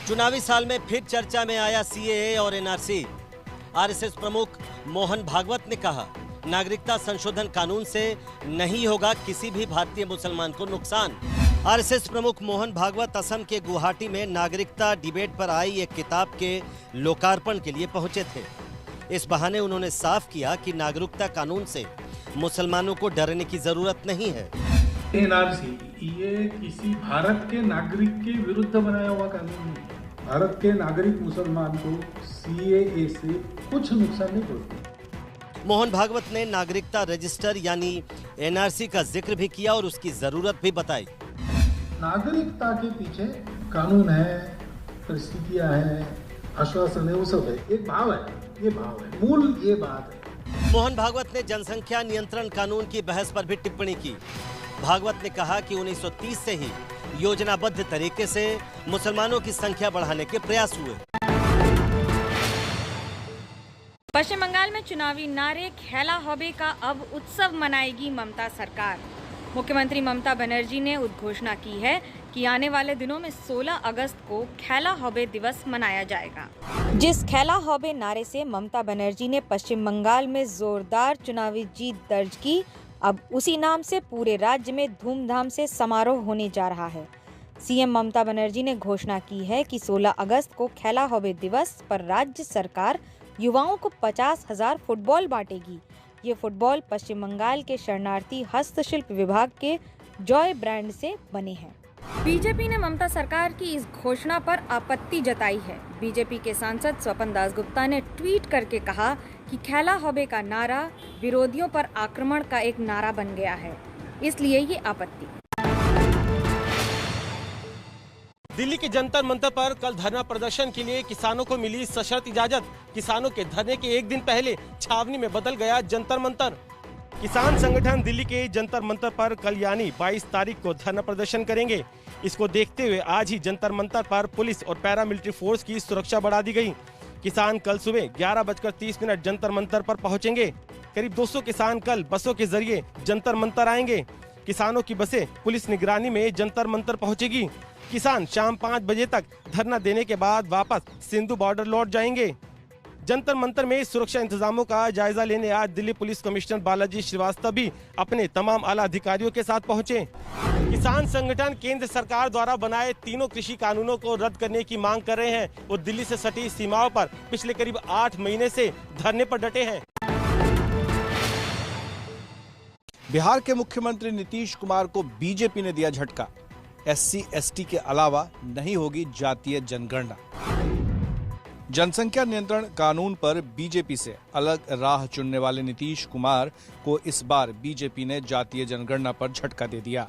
चुनावी साल में फिर चर्चा में आया सीएए और एनआरसी। आरएसएस प्रमुख मोहन भागवत ने कहा, नागरिकता संशोधन कानून से नहीं होगा किसी भी भारतीय मुसलमान को नुकसान। आरएसएस प्रमुख मोहन भागवत असम के गुवाहाटी में नागरिकता डिबेट पर आई एक किताब के लोकार्पण के लिए पहुंचे थे। इस बहाने उन्होंने साफ किया कि नागरिकता कानून से मुसलमानों को डरने की जरूरत नहीं है। एनआरसी ये किसी भारत के नागरिक के विरुद्ध बनाया हुआ कानून नहीं। भारत के नागरिक मुसलमान को सीएए से कुछ नुकसान नहीं पहुंचता। मोहन भागवत ने नागरिकता रजिस्टर यानी एनआरसी का जिक्र भी किया और उसकी जरूरत भी बताई। नागरिकता के पीछे कानून है, परिस्थितियां है, आश्वासन है, वो सब है। एक भाव है, ये भाव है, मूल ये बात है। मोहन भागवत ने जनसंख्या नियंत्रण कानून की बहस पर भी टिप्पणी की। भागवत ने कहा कि 1930 से ही योजनाबद्ध तरीके से मुसलमानों की संख्या बढ़ाने के प्रयास हुए। पश्चिम बंगाल में चुनावी नारे खेला होबे का अब उत्सव मनाएगी ममता सरकार। मुख्यमंत्री ममता बनर्जी ने उद्घोषणा की है कि आने वाले दिनों में 16 अगस्त को खेला होबे दिवस मनाया जाएगा। जिस खेला होबे नारे से ममता बनर्जी ने पश्चिम बंगाल में जोरदार चुनावी जीत दर्ज की, अब उसी नाम से पूरे राज्य में धूमधाम से समारोह होने जा रहा है। सीएम ममता बनर्जी ने घोषणा की है कि 16 अगस्त को खेला होबे दिवस पर राज्य सरकार युवाओं को 50,000 फुटबॉल बांटेगी। ये फुटबॉल पश्चिम बंगाल के शरणार्थी हस्तशिल्प विभाग के जॉय ब्रांड से बने हैं। बीजेपी ने ममता सरकार की इस घोषणा पर आपत्ति जताई है। बीजेपी के सांसद स्वपन दासगुप्ता ने ट्वीट करके कहा कि खेला होबे का नारा विरोधियों पर आक्रमण का एक नारा बन गया है, इसलिए ये आपत्ति। दिल्ली के जंतर मंतर पर कल धरना प्रदर्शन के लिए किसानों को मिली सशर्त इजाजत। किसानों के धरने के एक दिन पहले छावनी में बदल गया जंतर मंतर। किसान संगठन दिल्ली के जंतर मंतर पर कल यानी 22 तारीख को धरना प्रदर्शन करेंगे। इसको देखते हुए आज ही जंतर मंतर पर पुलिस और पैरामिलिट्री फोर्स की सुरक्षा बढ़ा दी गई। किसान कल सुबह 11:30 जंतर मंतर पर पहुंचेंगे। करीब 200 किसान कल बसों के जरिए जंतर मंतर आएंगे। किसानों की बसें पुलिस निगरानी में जंतर मंतर पहुंचेगी। किसान शाम 5 बजे तक धरना देने के बाद वापस सिंधु बॉर्डर लौट जाएंगे। जंतर मंतर में सुरक्षा इंतजामों का जायजा लेने आज दिल्ली पुलिस कमिश्नर बालाजी श्रीवास्तव भी अपने तमाम आला अधिकारियों के साथ पहुंचे। किसान संगठन केंद्र सरकार द्वारा बनाए तीनों कृषि कानूनों को रद्द करने की मांग कर रहे हैं। वो दिल्ली से सटी सीमाओं पर पिछले करीब 8 महीने से धरने पर डटे हैं। बिहार के मुख्यमंत्री नीतीश कुमार को बीजेपी ने दिया झटका। SC/ST के अलावा नहीं होगी जातीय जनगणना। जनसंख्या नियंत्रण कानून पर बीजेपी से अलग राह चुनने वाले नीतीश कुमार को इस बार बीजेपी ने जातीय जनगणना पर झटका दे दिया।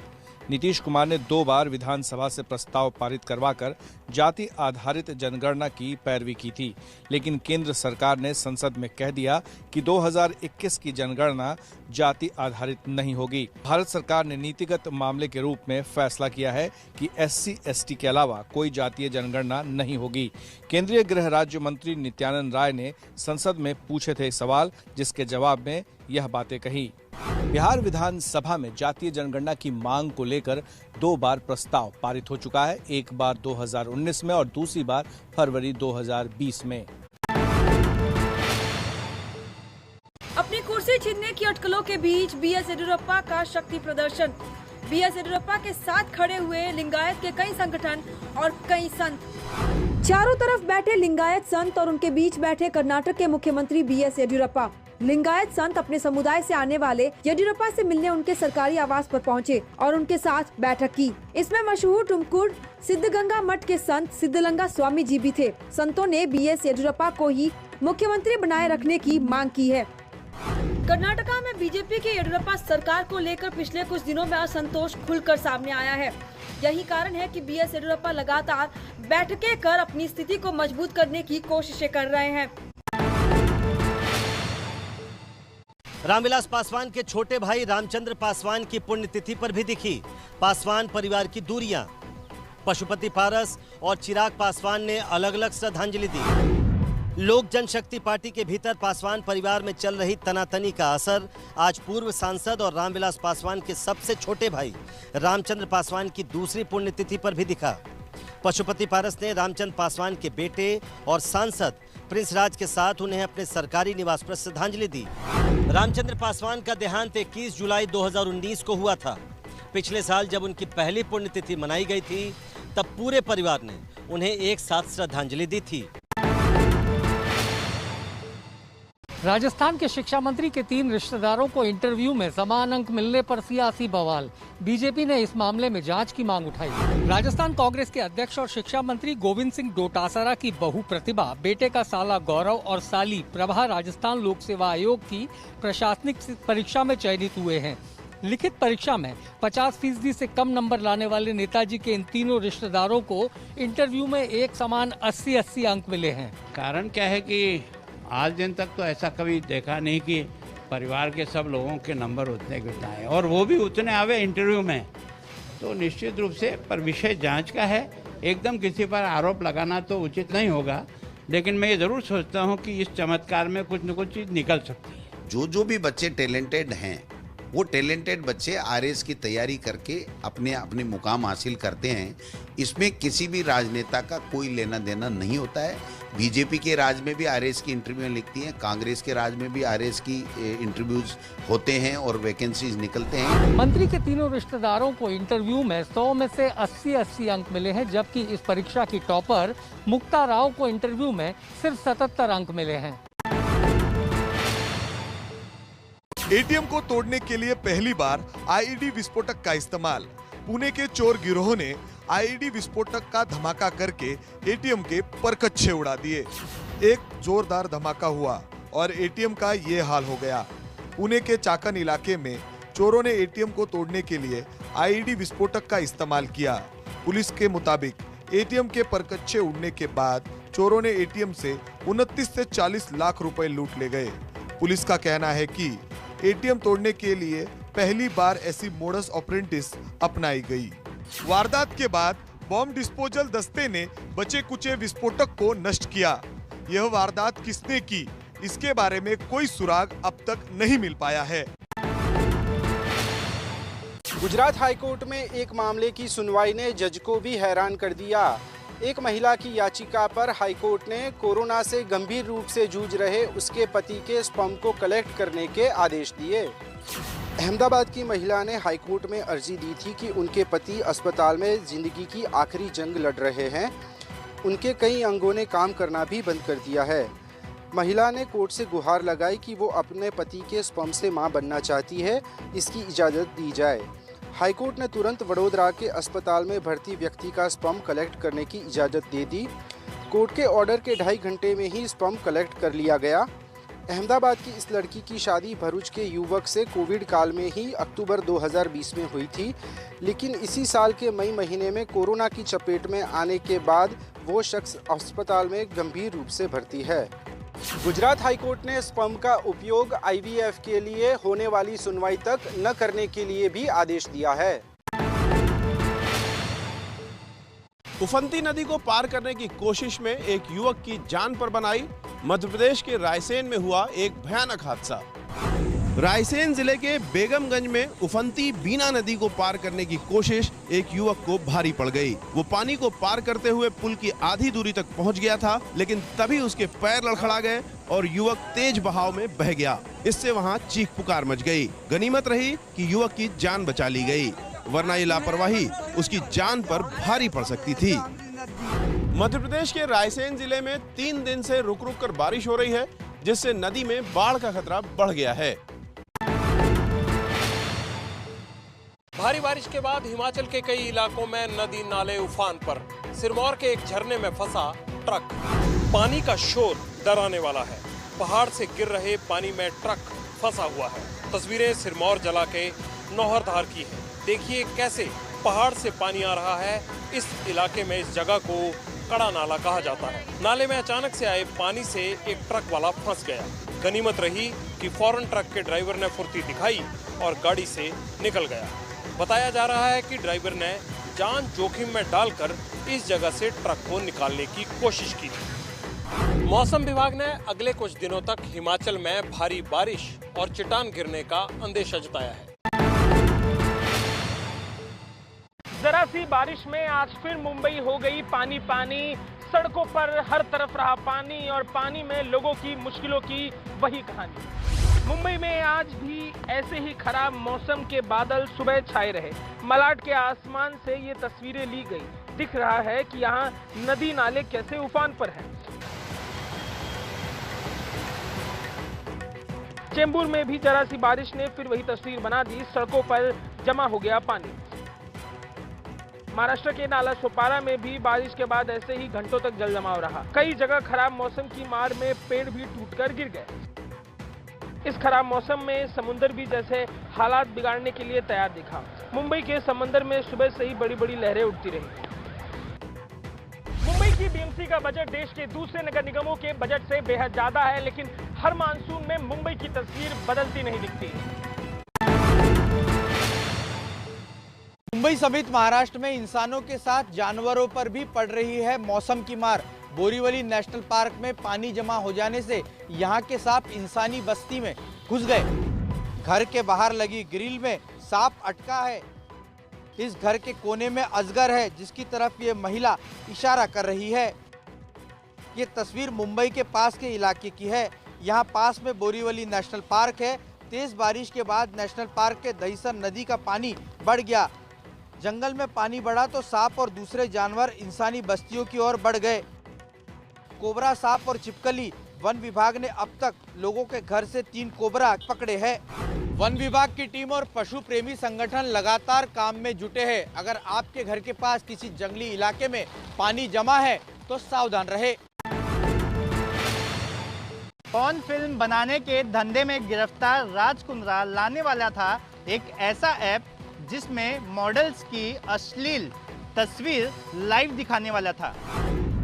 नीतीश कुमार ने 2 बार विधानसभा से प्रस्ताव पारित करवाकर जाति आधारित जनगणना की पैरवी की थी, लेकिन केंद्र सरकार ने संसद में कह दिया कि 2021 की जनगणना जाति आधारित नहीं होगी। भारत सरकार ने नीतिगत मामले के रूप में फैसला किया है कि SC/ST के अलावा कोई जातीय जनगणना नहीं होगी। केंद्रीय गृह राज्य मंत्री नित्यानंद राय ने संसद में पूछे थे सवाल, जिसके जवाब में यह बातें कही। बिहार विधानसभा में जातीय जनगणना की मांग को लेकर 2 बार प्रस्ताव पारित हो चुका है, एक बार 2019 में और दूसरी बार फरवरी 2020 में। अपनी कुर्सी छीनने की अटकलों के बीच बीएस येदियुरप्पा का शक्ति प्रदर्शन। बीएस येदियुरप्पा के साथ खड़े हुए लिंगायत के कई संगठन और कई संत। चारों तरफ बैठे लिंगायत संत और उनके बीच बैठे कर्नाटक के मुख्यमंत्री बीएस येदियुरप्पा। लिंगायत संत अपने समुदाय से आने वाले येदियुरप्पा से मिलने उनके सरकारी आवास पर पहुंचे और उनके साथ बैठक की। इसमें मशहूर तुमकुर सिद्धगंगा मठ के संत सिद्धलिंगा स्वामी जी भी थे। संतों ने बीएस येदियुरप्पा को ही मुख्यमंत्री बनाए रखने की मांग की है। कर्नाटका में बीजेपी के येदियुरप्पा सरकार को लेकर पिछले कुछ दिनों में असंतोष खुलकर सामने आया है। यही कारण है कि बीएस येदियुरप्पा लगातार बैठकें कर अपनी स्थिति को मजबूत करने की कोशिशें कर रहे हैं। रामविलास पासवान के छोटे भाई रामचंद्र पासवान की पुण्यतिथि पर भी दिखी पासवान परिवार की दूरियां। पशुपति पारस और चिराग पासवान ने अलग अलग श्रद्धांजलि दी। लोक जनशक्ति पार्टी के भीतर पासवान परिवार में चल रही तनातनी का असर आज पूर्व सांसद और रामविलास पासवान के सबसे छोटे भाई रामचंद्र पासवान की दूसरी पुण्यतिथि पर भी दिखा। पशुपति पारस ने रामचंद्र पासवान के बेटे और सांसद प्रिंस राज के साथ उन्हें अपने सरकारी निवास पर श्रद्धांजलि दी। रामचंद्र पासवान का देहांत 21 जुलाई 2019 को हुआ था। पिछले साल जब उनकी पहली पुण्यतिथि मनाई गई थी, तब पूरे परिवार ने उन्हें एक साथ श्रद्धांजलि दी थी। राजस्थान के शिक्षा मंत्री के 3 रिश्तेदारों को इंटरव्यू में समान अंक मिलने पर सियासी बवाल। बीजेपी ने इस मामले में जांच की मांग उठाई। राजस्थान कांग्रेस के अध्यक्ष और शिक्षा मंत्री गोविंद सिंह डोटासरा की बहू प्रतिभा, बेटे का साला गौरव और साली प्रभा राजस्थान लोक सेवा आयोग की प्रशासनिक परीक्षा में चयनित हुए हैं। लिखित परीक्षा में 50% से कम नंबर लाने वाले नेताजी के इन तीनों रिश्तेदारों को इंटरव्यू में एक समान 80-80 अंक मिले हैं। कारण क्या है कि आज दिन तक तो ऐसा कभी देखा नहीं कि परिवार के सब लोगों के नंबर उतने उतना है और वो भी उतने आवे इंटरव्यू में, तो निश्चित रूप से पर विषय जांच का है। एकदम किसी पर आरोप लगाना तो उचित नहीं होगा, लेकिन मैं ये ज़रूर सोचता हूँ कि इस चमत्कार में कुछ न कुछ चीज़ निकल सकती है। जो भी बच्चे टैलेंटेड हैं, वो टैलेंटेड बच्चे आरएस की तैयारी करके अपने मुकाम हासिल करते हैं। इसमें किसी भी राजनेता का कोई लेना देना नहीं होता है। बीजेपी के राज में भी आरएस की इंटरव्यू लिखती हैं, कांग्रेस के राज में भी आरएस की इंटरव्यूज होते हैं और वैकेंसीज निकलते हैं। मंत्री के तीनों रिश्तेदारों को इंटरव्यू में 100 में से 80-80 अंक मिले हैं, जबकि इस परीक्षा की टॉपर मुक्ता राव को इंटरव्यू में सिर्फ 77 अंक मिले हैं। एटीएम को तोड़ने के लिए पहली बार आईईडी विस्फोटक का इस्तेमाल। पुणे के चोर गिरोह ने आईईडी विस्फोटक का धमाका करके एटीएम के परकच्चे उड़ा दिए। एक जोरदार धमाका हुआ और एटीएम का ये हाल हो गया। पुणे के चाकन इलाके में चोरों ने एटीएम को तोड़ने के लिए आईईडी विस्फोटक का इस्तेमाल किया। पुलिस के मुताबिक एटीएम के परकच्चे उड़ने के बाद चोरों ने एटीएम से 29 से 40 लाख रुपए लूट ले गए। पुलिस का कहना है कि एटीएम तोड़ने के लिए पहली बार ऐसी मोडस ऑपरेंडिस अपनाई गई। वारदात के बाद बॉम्ब डिस्पोजल दस्ते ने बचे कुचे विस्फोटक को नष्ट किया। यह वारदात किसने की, इसके बारे में कोई सुराग अब तक नहीं मिल पाया है। गुजरात हाईकोर्ट में एक मामले की सुनवाई ने जज को भी हैरान कर दिया। एक महिला की याचिका पर हाईकोर्ट ने कोरोना से गंभीर रूप से जूझ रहे उसके पति के स्पर्म को कलेक्ट करने के आदेश दिए। अहमदाबाद की महिला ने हाईकोर्ट में अर्जी दी थी कि उनके पति अस्पताल में जिंदगी की आखिरी जंग लड़ रहे हैं। उनके कई अंगों ने काम करना भी बंद कर दिया है। महिला ने कोर्ट से गुहार लगाई कि वो अपने पति के स्पर्म से मां बनना चाहती है, इसकी इजाज़त दी जाए। हाईकोर्ट ने तुरंत वडोदरा के अस्पताल में भर्ती व्यक्ति का स्पर्म कलेक्ट करने की इजाज़त दे दी। कोर्ट के ऑर्डर के 2.5 घंटे में ही स्पर्म कलेक्ट कर लिया गया। अहमदाबाद की इस लड़की की शादी भरूच के युवक से कोविड काल में ही अक्टूबर 2020 में हुई थी, लेकिन इसी साल के मई महीने में कोरोना की चपेट में आने के बाद वो शख्स अस्पताल में गंभीर रूप से भर्ती है। गुजरात हाईकोर्ट ने स्पर्म का उपयोग आईवीएफ के लिए होने वाली सुनवाई तक न करने के लिए भी आदेश दिया है। उफंती नदी को पार करने की कोशिश में एक युवक की जान पर बनाई। मध्य प्रदेश के रायसेन में हुआ एक भयानक हादसा। रायसेन जिले के बेगमगंज में उफंती बीना नदी को पार करने की कोशिश एक युवक को भारी पड़ गई। वो पानी को पार करते हुए पुल की आधी दूरी तक पहुंच गया था, लेकिन तभी उसके पैर लड़खड़ा गए और युवक तेज बहाव में बह गया। इससे वहां चीख पुकार मच गई। गनीमत रही कि युवक की जान बचा ली गई, वरना ये लापरवाही उसकी जान पर भारी पड़ सकती थी। मध्य प्रदेश के रायसेन जिले में 3 दिन से रुक रुक कर बारिश हो रही है, जिससे नदी में बाढ़ का खतरा बढ़ गया है। भारी बारिश के बाद हिमाचल के कई इलाकों में नदी नाले उफान पर। सिरमौर के एक झरने में फंसा ट्रक। पानी का शोर डराने वाला है। पहाड़ से गिर रहे पानी में ट्रक फंसा हुआ है। तस्वीरें सिरमौर जिला के नौहरधार की हैं। देखिए कैसे पहाड़ से पानी आ रहा है। इस इलाके में इस जगह को कड़ा नाला कहा जाता है। नाले में अचानक से आए पानी से एक ट्रक वाला फंस गया। गनीमत रही कि फौरन ट्रक के ड्राइवर ने फुर्ती दिखाई और गाड़ी से निकल गया। बताया जा रहा है कि ड्राइवर ने जान जोखिम में डालकर इस जगह से ट्रक को निकालने की कोशिश की थी। मौसम विभाग ने अगले कुछ दिनों तक हिमाचल में भारी बारिश और चट्टान गिरने का अंदेशा जताया है। जरा सी बारिश में आज फिर मुंबई हो गई पानी पानी। सड़कों पर हर तरफ रहा पानी और पानी में लोगों की मुश्किलों की वही कहानी। मुंबई में आज भी ऐसे ही खराब मौसम के बादल सुबह छाए रहे। मलाड के आसमान से ये तस्वीरें ली गई। दिख रहा है कि यहाँ नदी नाले कैसे उफान पर हैं। चेंबूर में भी जरा सी बारिश ने फिर वही तस्वीर बना दी। सड़कों पर जमा हो गया पानी। महाराष्ट्र के नाला सोपारा में भी बारिश के बाद ऐसे ही घंटों तक जल जमाव रहा। कई जगह खराब मौसम की मार में पेड़ भी टूटकर गिर गए। इस खराब मौसम में समुद्र भी जैसे हालात बिगाड़ने के लिए तैयार दिखा। मुंबई के समंदर में सुबह से ही बड़ी बड़ी लहरें उठती रही। मुंबई की बीएमसी का बजट देश के दूसरे नगर निगमों के बजट से बेहद ज्यादा है, लेकिन हर मानसून में मुंबई की तस्वीर बदलती नहीं दिखती। मुंबई समेत महाराष्ट्र में इंसानों के साथ जानवरों पर भी पड़ रही है मौसम की मार। बोरीवली नेशनल पार्क में पानी जमा हो जाने से यहाँ के सांप इंसानी बस्ती में घुस गए। घर के बाहर लगी ग्रिल में सांप अटका है। इस घर के कोने में अजगर है जिसकी तरफ ये महिला इशारा कर रही है। ये तस्वीर मुंबई के पास के इलाके की है। यहाँ पास में बोरीवली नेशनल पार्क है। तेज बारिश के बाद नेशनल पार्क के दहीसर नदी का पानी बढ़ गया। जंगल में पानी बढ़ा तो सांप और दूसरे जानवर इंसानी बस्तियों की ओर बढ़ गए। कोबरा, सांप और छिपकली। वन विभाग ने अब तक लोगों के घर से 3 कोबरा पकड़े हैं। वन विभाग की टीम और पशु प्रेमी संगठन लगातार काम में जुटे हैं। अगर आपके घर के पास किसी जंगली इलाके में पानी जमा है तो सावधान रहे। पॉर्न फिल्म बनाने के धंधे में गिरफ्तार राज कुंद्रा लाने वाला था एक ऐसा ऐप जिसमें मॉडल्स की अश्लील तस्वीर लाइव दिखाने वाला था।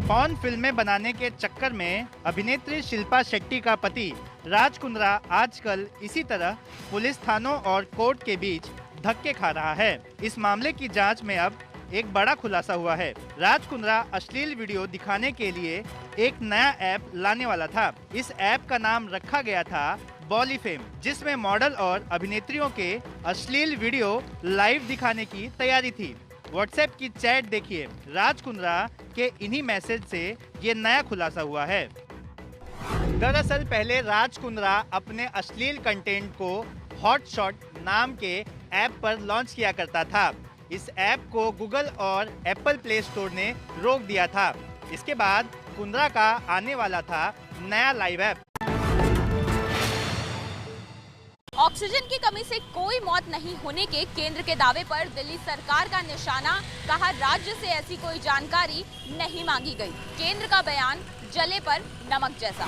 पॉर्न फिल्में बनाने के चक्कर में अभिनेत्री शिल्पा शेट्टी का पति राज कुंद्रा आजकल इसी तरह पुलिस थानों और कोर्ट के बीच धक्के खा रहा है। इस मामले की जांच में अब एक बड़ा खुलासा हुआ है। राज कुंद्रा अश्लील वीडियो दिखाने के लिए एक नया ऐप लाने वाला था। इस ऐप का नाम रखा गया था बॉलीफेम, जिसमें मॉडल और अभिनेत्रियों के अश्लील वीडियो लाइव दिखाने की तैयारी थी। व्हाट्सएप की चैट देखिए। राज कुंद्रा के इन्हीं मैसेज से ये नया खुलासा हुआ है। दरअसल पहले राज कुंद्रा अपने अश्लील कंटेंट को हॉट शॉट नाम के ऐप पर लॉन्च किया करता था। इस ऐप को गूगल और एप्पल प्ले स्टोर ने रोक दिया था। इसके बाद कुंद्रा का आने वाला था नया लाइव ऐप। ऑक्सीजन की कमी से कोई मौत नहीं होने के केंद्र के दावे पर दिल्ली सरकार का निशाना। कहा राज्य से ऐसी कोई जानकारी नहीं मांगी गई। केंद्र का बयान जले पर नमक जैसा।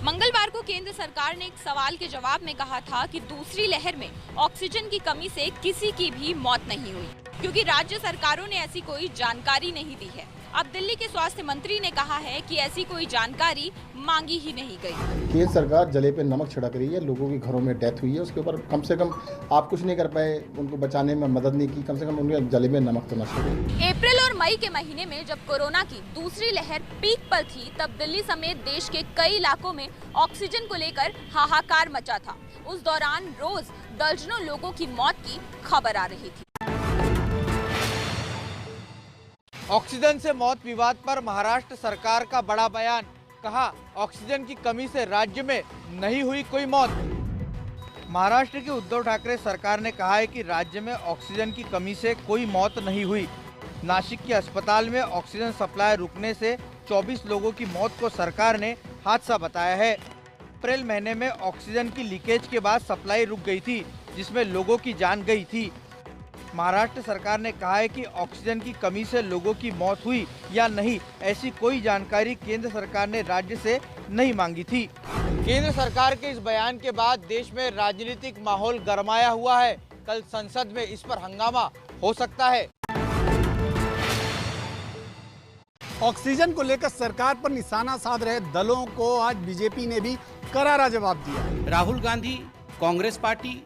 मंगलवार को केंद्र सरकार ने एक सवाल के जवाब में कहा था कि दूसरी लहर में ऑक्सीजन की कमी से किसी की भी मौत नहीं हुई, क्योंकि राज्य सरकारों ने ऐसी कोई जानकारी नहीं दी है। अब दिल्ली के स्वास्थ्य मंत्री ने कहा है कि ऐसी कोई जानकारी मांगी ही नहीं गई। केंद्र सरकार जले पे नमक छिड़क रही है। लोगों के घरों में डेथ हुई है, उसके ऊपर कम से कम आप कुछ नहीं कर पाए, उनको बचाने में मदद नहीं की, कम से कम उनके जले में नमक तो न छिड़के। अप्रैल और मई के महीने में जब कोरोना की दूसरी लहर पीक पर थी, तब दिल्ली समेत देश के कई इलाकों में ऑक्सीजन को लेकर हाहाकार मचा था। उस दौरान रोज दर्जनों लोगों की मौत की खबर आ रही थी। ऑक्सीजन से मौत विवाद पर महाराष्ट्र सरकार का बड़ा बयान। कहा ऑक्सीजन की कमी से राज्य में नहीं हुई कोई मौत। महाराष्ट्र की उद्धव ठाकरे सरकार ने कहा है कि राज्य में ऑक्सीजन की कमी से कोई मौत नहीं हुई। नासिक के अस्पताल में ऑक्सीजन सप्लाई रुकने से 24 लोगों की मौत को सरकार ने हादसा बताया है। अप्रैल महीने में ऑक्सीजन की लीकेज के बाद सप्लाई रुक गई थी, जिसमें लोगों की जान गई थी। महाराष्ट्र सरकार ने कहा है कि ऑक्सीजन की कमी से लोगों की मौत हुई या नहीं, ऐसी कोई जानकारी केंद्र सरकार ने राज्य से नहीं मांगी थी। केंद्र सरकार के इस बयान के बाद देश में राजनीतिक माहौल गरमाया हुआ है। कल संसद में इस पर हंगामा हो सकता है। ऑक्सीजन को लेकर सरकार पर निशाना साध रहे दलों को आज बीजेपी ने भी करारा जवाब दिया। राहुल गांधी, कांग्रेस पार्टी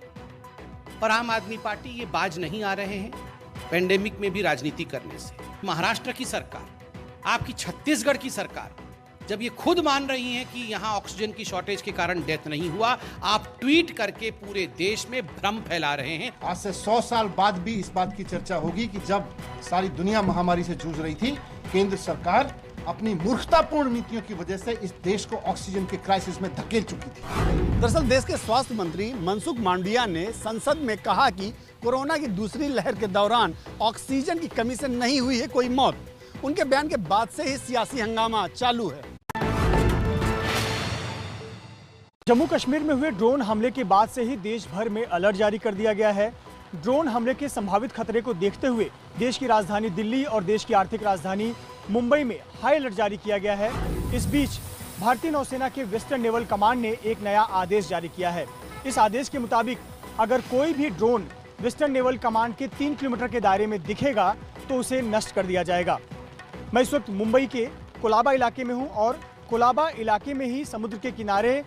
और आम आदमी पार्टी ये बाज नहीं आ रहे हैं पेंडेमिक में भी राजनीति करने से। महाराष्ट्र की सरकार, आपकी छत्तीसगढ़ की सरकार जब ये खुद मान रही हैं कि यहाँ ऑक्सीजन की शॉर्टेज के कारण डेथ नहीं हुआ, आप ट्वीट करके पूरे देश में भ्रम फैला रहे हैं। आज से 100 साल बाद भी इस बात की चर्चा होगी कि जब सारी दुनिया महामारी से जूझ रही थी, केंद्र सरकार अपनी मूर्खतापूर्ण नीतियों की वजह से इस देश को ऑक्सीजन के क्राइसिस में धकेल चुकी थी। दरअसल देश के स्वास्थ्य मंत्री मनसुख मांडविया ने संसद में कहा कि कोरोना की दूसरी लहर के दौरान ऑक्सीजन की कमी से नहीं हुई है कोई मौत। उनके बयान के बाद से ही सियासी हंगामा चालू है। जम्मू कश्मीर में हुए ड्रोन हमले के बाद से ही देश भर में अलर्ट जारी कर दिया गया है। ड्रोन हमले के संभावित खतरे को देखते हुए देश की राजधानी दिल्ली और देश की आर्थिक राजधानी मुंबई में हाई अलर्ट जारी किया गया है। इस बीच भारतीय नौसेना के वेस्टर्न नेवल कमांड ने एक नया आदेश जारी किया है। इस आदेश के मुताबिक अगर कोई भी ड्रोन वेस्टर्न नेवल कमांड के 3 किलोमीटर के दायरे में दिखेगा तो उसे नष्ट कर दिया जाएगा। मैं इस वक्त मुंबई के कोलाबा इलाके में हूं और कोलाबा इलाके में ही समुद्र के किनारे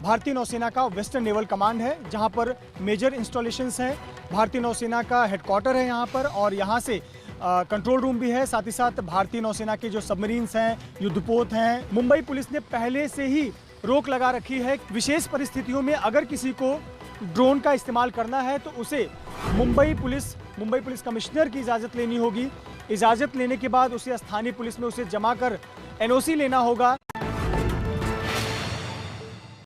भारतीय नौसेना का वेस्टर्न नेवल कमांड है, जहां पर मेजर इंस्टॉलेशंस हैं। भारतीय नौसेना का हेडक्वार्टर है यहां पर और यहां से कंट्रोल रूम भी है। साथ ही साथ भारतीय नौसेना के जो सबमरीन्स हैं, युद्धपोत हैं। मुंबई पुलिस ने पहले से ही रोक लगा रखी है। विशेष परिस्थितियों में अगर किसी को ड्रोन का इस्तेमाल करना है तो उसे मुंबई पुलिस कमिश्नर की इजाज़त लेनी होगी। इजाज़त लेने के बाद उसे स्थानीय पुलिस में उसे जमा कर NOC लेना होगा।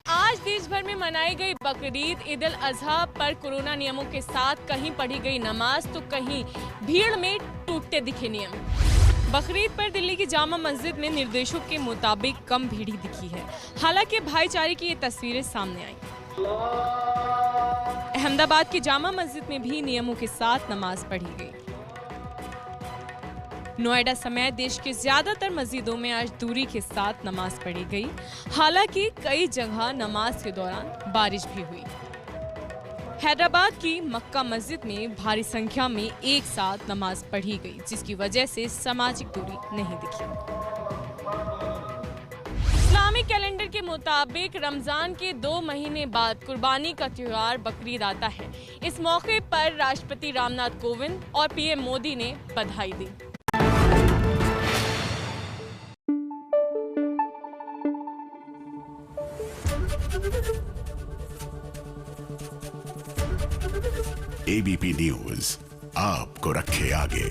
आज देश भर में मनाई गई बकरीद ईद उल अजहा पर कोरोना नियमों के साथ कहीं पढ़ी गई नमाज तो कहीं भीड़ में टूटते दिखे नियम। बकरीद पर दिल्ली की जामा मस्जिद में निर्देशों के मुताबिक कम भीड़ ही दिखी है। हालांकि भाईचारे की ये तस्वीरें सामने आई। अहमदाबाद की जामा मस्जिद में भी नियमों के साथ नमाज पढ़ी गई। नोएडा समेत देश के ज्यादातर मस्जिदों में आज दूरी के साथ नमाज पढ़ी गई। हालांकि कई जगह नमाज के दौरान बारिश भी हुई। हैदराबाद की मक्का मस्जिद में भारी संख्या में एक साथ नमाज पढ़ी गई, जिसकी वजह से सामाजिक दूरी नहीं दिखी। इस्लामिक कैलेंडर के मुताबिक रमजान के 2 महीने बाद कुर्बानी का त्योहार बकरीद आता है। इस मौके पर राष्ट्रपति रामनाथ कोविंद और PM मोदी ने बधाई दी। ABP न्यूज आपको रखे आगे।